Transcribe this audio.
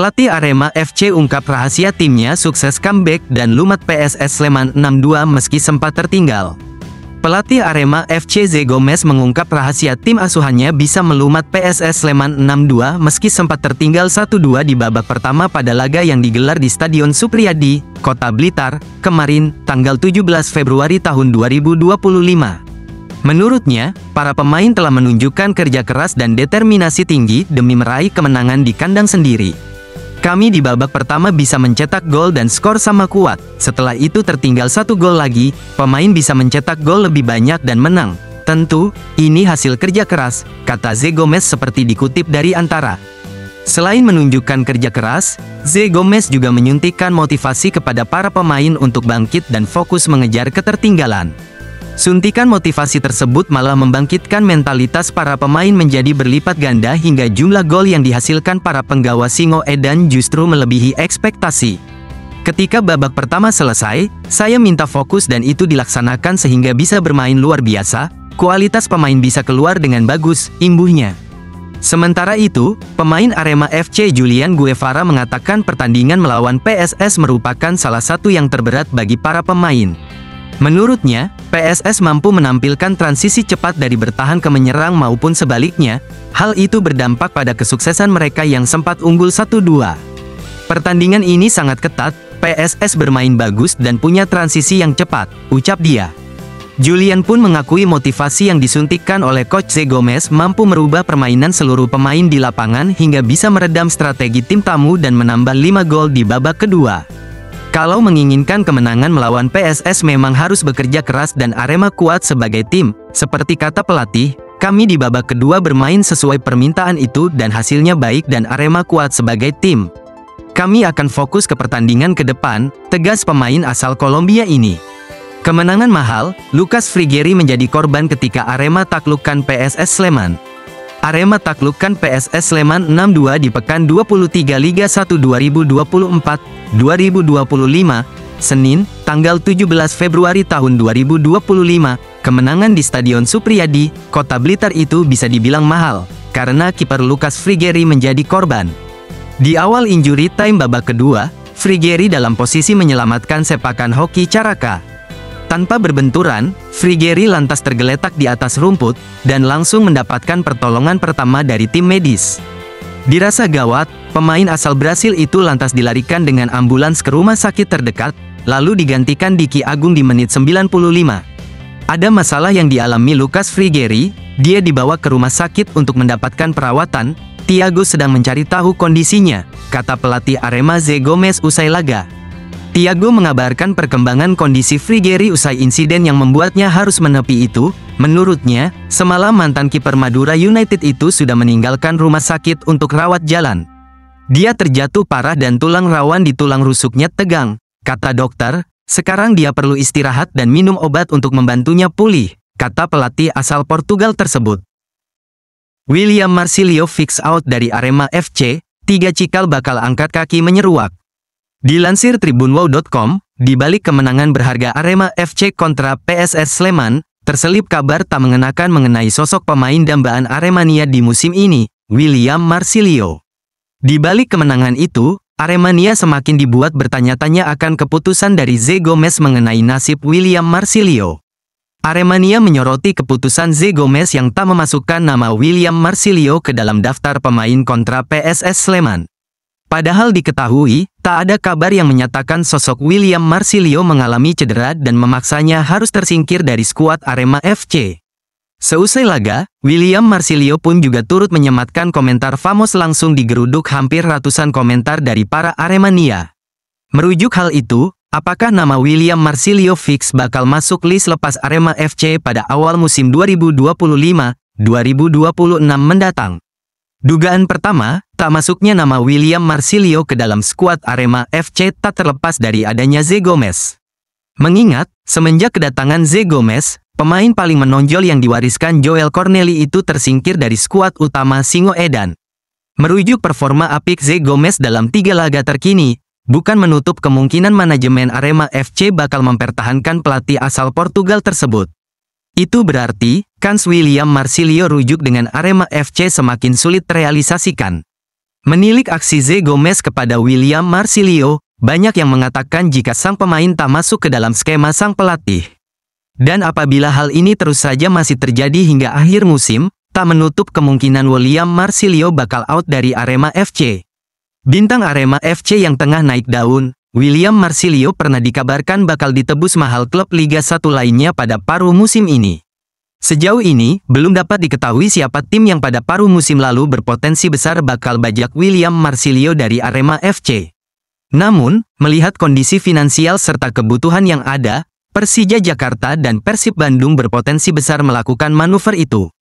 Pelatih Arema FC ungkap rahasia timnya sukses comeback dan lumat PSS Sleman 6-2 meski sempat tertinggal. Pelatih Arema FC Zé Gomes mengungkap rahasia tim asuhannya bisa melumat PSS Sleman 6-2 meski sempat tertinggal 1-2 di babak pertama pada laga yang digelar di Stadion Supriyadi, Kota Blitar, kemarin, tanggal 17 Februari tahun 2025. Menurutnya, para pemain telah menunjukkan kerja keras dan determinasi tinggi demi meraih kemenangan di kandang sendiri. Kami di babak pertama bisa mencetak gol dan skor sama kuat. Setelah itu tertinggal 1 gol lagi, pemain bisa mencetak gol lebih banyak dan menang. Tentu, ini hasil kerja keras, kata Zé Gomes seperti dikutip dari Antara. Selain menunjukkan kerja keras, Zé Gomes juga menyuntikkan motivasi kepada para pemain untuk bangkit dan fokus mengejar ketertinggalan. Suntikan motivasi tersebut malah membangkitkan mentalitas para pemain menjadi berlipat ganda hingga jumlah gol yang dihasilkan para penggawa Singo Edan justru melebihi ekspektasi. Ketika babak pertama selesai, saya minta fokus dan itu dilaksanakan sehingga bisa bermain luar biasa, kualitas pemain bisa keluar dengan bagus, imbuhnya. Sementara itu, pemain Arema FC Julian Guevara mengatakan pertandingan melawan PSS merupakan salah satu yang terberat bagi para pemain. Menurutnya, PSS mampu menampilkan transisi cepat dari bertahan ke menyerang maupun sebaliknya, hal itu berdampak pada kesuksesan mereka yang sempat unggul 1-2. Pertandingan ini sangat ketat, PSS bermain bagus dan punya transisi yang cepat, ucap dia. Julian pun mengakui motivasi yang disuntikkan oleh Coach Zé Gomes mampu merubah permainan seluruh pemain di lapangan hingga bisa meredam strategi tim tamu dan menambah 5 gol di babak kedua. Kalau menginginkan kemenangan melawan PSS memang harus bekerja keras dan Arema kuat sebagai tim, seperti kata pelatih, kami di babak kedua bermain sesuai permintaan itu dan hasilnya baik dan Arema kuat sebagai tim. Kami akan fokus ke pertandingan ke depan, tegas pemain asal Kolombia ini. Kemenangan mahal, Lucas Frigeri menjadi korban ketika Arema taklukkan PSS Sleman. Arema taklukkan PSS Sleman 6-2 di pekan 23 Liga 1 2024-2025, Senin, tanggal 17 Februari tahun 2025. Kemenangan di Stadion Supriyadi, Kota Blitar itu bisa dibilang mahal, karena kiper Lucas Frigeri menjadi korban. Di awal injury time babak kedua, Frigeri dalam posisi menyelamatkan sepakan hoki Caraka. Tanpa berbenturan, Frigeri lantas tergeletak di atas rumput, dan langsung mendapatkan pertolongan pertama dari tim medis. Dirasa gawat, pemain asal Brasil itu lantas dilarikan dengan ambulans ke rumah sakit terdekat, lalu digantikan Diki Agung di menit 95. Ada masalah yang dialami Lucas Frigeri, dia dibawa ke rumah sakit untuk mendapatkan perawatan, Thiago sedang mencari tahu kondisinya, kata pelatih Arema Zé Gomes usai laga. Thiago mengabarkan perkembangan kondisi Frigeri usai insiden yang membuatnya harus menepi itu. Menurutnya, semalam mantan kiper Madura United itu sudah meninggalkan rumah sakit untuk rawat jalan. Dia terjatuh parah dan tulang rawan di tulang rusuknya tegang, kata dokter. Sekarang dia perlu istirahat dan minum obat untuk membantunya pulih, kata pelatih asal Portugal tersebut. William Marcilio fix out dari Arema FC, 3 cikal bakal angkat kaki menyeruak. Dilansir tribunwow.com, di balik kemenangan berharga Arema FC kontra PSS Sleman, terselip kabar tak mengenakan mengenai sosok pemain dambaan Aremania di musim ini, William Marcilio. Di balik kemenangan itu, Aremania semakin dibuat bertanya-tanya akan keputusan dari Zé Gomes mengenai nasib William Marcilio. Aremania menyoroti keputusan Zé Gomes yang tak memasukkan nama William Marcilio ke dalam daftar pemain kontra PSS Sleman. Padahal diketahui, tak ada kabar yang menyatakan sosok William Marcilio mengalami cedera dan memaksanya harus tersingkir dari skuad Arema FC. Seusai laga, William Marcilio pun juga turut menyematkan komentar famos langsung digeruduk hampir ratusan komentar dari para Aremania. Merujuk hal itu, apakah nama William Marcilio fix bakal masuk list lepas Arema FC pada awal musim 2025-2026 mendatang? Dugaan pertama, tak masuknya nama William Marcilio ke dalam skuad Arema FC tak terlepas dari adanya Zé Gomes. Mengingat, semenjak kedatangan Zé Gomes, pemain paling menonjol yang diwariskan Joel Corneli itu tersingkir dari skuad utama Singo Edan. Merujuk performa apik Zé Gomes dalam 3 laga terkini, bukan menutup kemungkinan manajemen Arema FC bakal mempertahankan pelatih asal Portugal tersebut. Itu berarti, kans William Marcilio rujuk dengan Arema FC semakin sulit terrealisasikan. Menilik aksi Ze Gomez kepada William Marsilio, banyak yang mengatakan jika sang pemain tak masuk ke dalam skema sang pelatih. Dan apabila hal ini terus saja masih terjadi hingga akhir musim, tak menutup kemungkinan William Marsilio bakal out dari Arema FC. Bintang Arema FC yang tengah naik daun, William Marsilio pernah dikabarkan bakal ditebus mahal klub Liga 1 lainnya pada paruh musim ini. Sejauh ini, belum dapat diketahui siapa tim yang pada paruh musim lalu berpotensi besar bakal bajak William Marsilio dari Arema FC. Namun, melihat kondisi finansial serta kebutuhan yang ada, Persija Jakarta dan Persib Bandung berpotensi besar melakukan manuver itu.